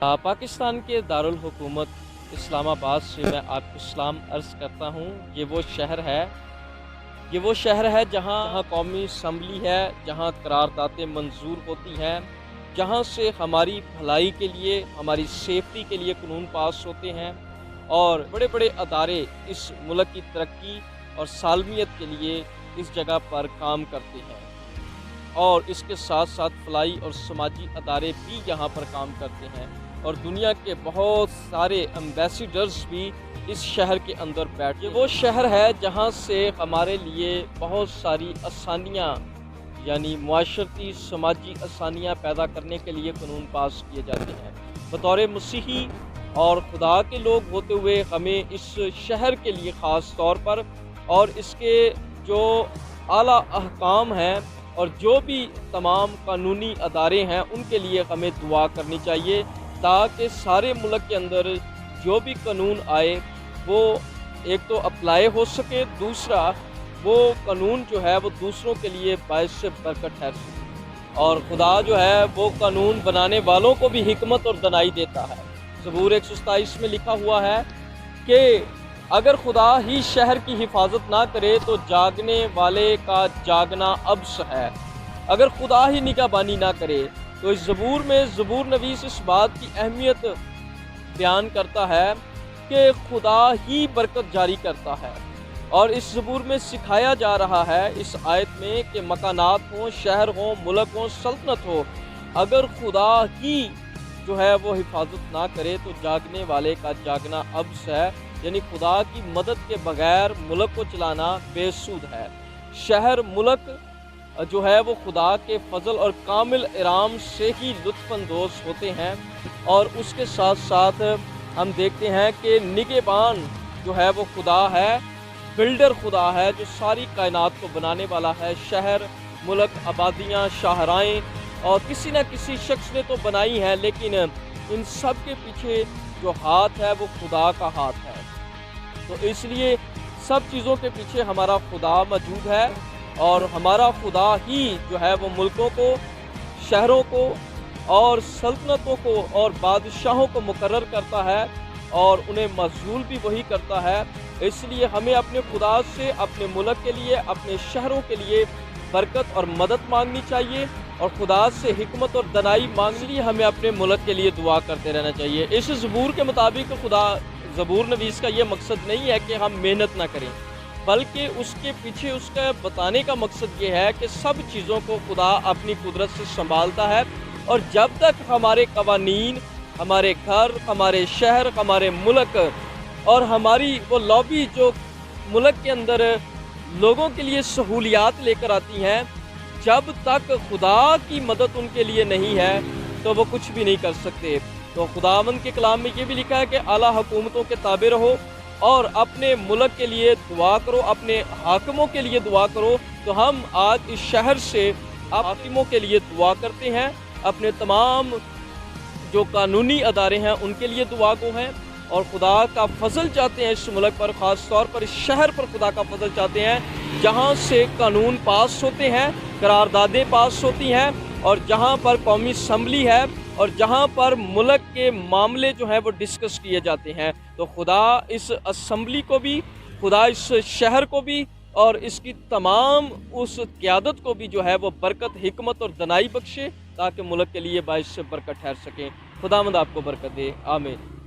पाकिस्तान के दारुल हुकूमत इस्लामाबाद से मैं आपको सलाम अर्ज़ करता हूँ। ये वो शहर है जहाँ कौमी असम्बली है, जहाँ करारदातें मंजूर होती हैं, जहाँ से हमारी भलाई के लिए, हमारी सेफ्टी के लिए कानून पास होते हैं और बड़े बड़े अदारे इस मुल्क की तरक्की और सालमियत के लिए इस जगह पर काम करते हैं। और इसके साथ साथ फलाई और समाजी अदारे भी यहाँ पर काम करते हैं और दुनिया के बहुत सारे एम्बेसडर्स भी इस शहर के अंदर बैठे। ये वो शहर है जहाँ से हमारे लिए बहुत सारी आसानियाँ यानी मुआशरती समाजी आसानियाँ पैदा करने के लिए कानून पास किए जाते हैं। बतौर मसीही और खुदा के लोग होते हुए हमें इस शहर के लिए ख़ास तौर पर और इसके जो आला अहकाम हैं और जो भी तमाम कानूनी अदारे हैं उनके लिए हमें दुआ करनी चाहिए, ताकि सारे मुल्क के अंदर जो भी कानून आए वो एक तो अप्लाई हो सके, दूसरा वो कानून जो है वो दूसरों के लिए बायस से बरकत ठहर सके। और खुदा जो है वो कानून बनाने वालों को भी हिकमत और दनाई देता है। ज़बूर 127 में लिखा हुआ है कि अगर खुदा ही शहर की हिफाजत ना करे तो जागने वाले का जागना अब्स है। अगर खुदा ही निगहबानी ना करे तो इस ज़बूर में ज़बूर नवीस इस बात की अहमियत बयान करता है कि खुदा ही बरकत जारी करता है। और इस ज़बूर में सिखाया जा रहा है इस आयत में कि मकानात हों, शहर हों, मुल्क हों, सल्तनत हो, अगर खुदा ही जो है वो हिफाजत ना करे तो जागने वाले का जागना अब्स है, यानी खुदा की मदद के बगैर मुल्क को चलाना बेसूद है। शहर मुल्क जो है वो खुदा के फजल और कामिल इराम से ही लुत्फ़अंदोज़ होते हैं। और उसके साथ साथ हम देखते हैं कि निगहबान जो है वो खुदा है, बिल्डर खुदा है जो सारी कायनात को बनाने वाला है। शहर, मुल्क, आबादियाँ, शाहराएँ और किसी न किसी शख्स ने तो बनाई हैं, लेकिन इन सब के पीछे जो हाथ है वो खुदा का हाथ है। तो इसलिए सब चीज़ों के पीछे हमारा खुदा मौजूद है और हमारा खुदा ही जो है वो मुल्कों को, शहरों को और सल्तनतों को और बादशाहों को मुकर्रर करता है और उन्हें मज़लूल भी वही करता है। इसलिए हमें अपने खुदा से अपने मुल्क के लिए, अपने शहरों के लिए बरकत और मदद मांगनी चाहिए और खुदा से हिकमत और दनाई मांगने लिए हमें अपने मुल्क के लिए दुआ करते रहना चाहिए। इस ज़बूर के मुताबिक खुदा ज़बूर नवीस का ये मकसद नहीं है कि हम मेहनत ना करें, बल्कि उसके पीछे उसका बताने का मकसद ये है कि सब चीज़ों को खुदा अपनी कुदरत से संभालता है और जब तक हमारे कवानीन, हमारे घर, हमारे शहर, हमारे मुल्क और हमारी वो लॉबी जो मुल्क के अंदर लोगों के लिए सहूलियात लेकर आती हैं, जब तक खुदा की मदद उनके लिए नहीं है तो वो कुछ भी नहीं कर सकते। तो खुदावंद के कलाम में ये भी लिखा है कि आला हुकूमतों के ताबे रहो और अपने मुल्क के लिए दुआ करो, अपने हाकिमों के लिए दुआ करो। तो हम आज इस शहर से हाकिमों के लिए दुआ करते हैं, अपने तमाम जो कानूनी अदारे हैं उनके लिए दुआ गो हैं और खुदा का फजल चाहते हैं इस मुल्क पर, ख़ास तौर पर इस शहर पर खुदा का फजल चाहते हैं जहाँ से कानून पास होते हैं, करारदादें पास होती हैं और जहाँ पर कौमी असम्बली है और जहाँ पर मुल्क के मामले जो हैं वो डिस्कस किए जाते हैं। तो खुदा इस असम्बली को भी, खुदा इस शहर को भी और इसकी तमाम उस क़यादत को भी जो है वो बरकत, हिकमत और दनाई बख्शे, ताकि मुल्क के लिए बाइस से बरकत ठहर सकें। खुदावंद आपको बरकत दे। आमीन।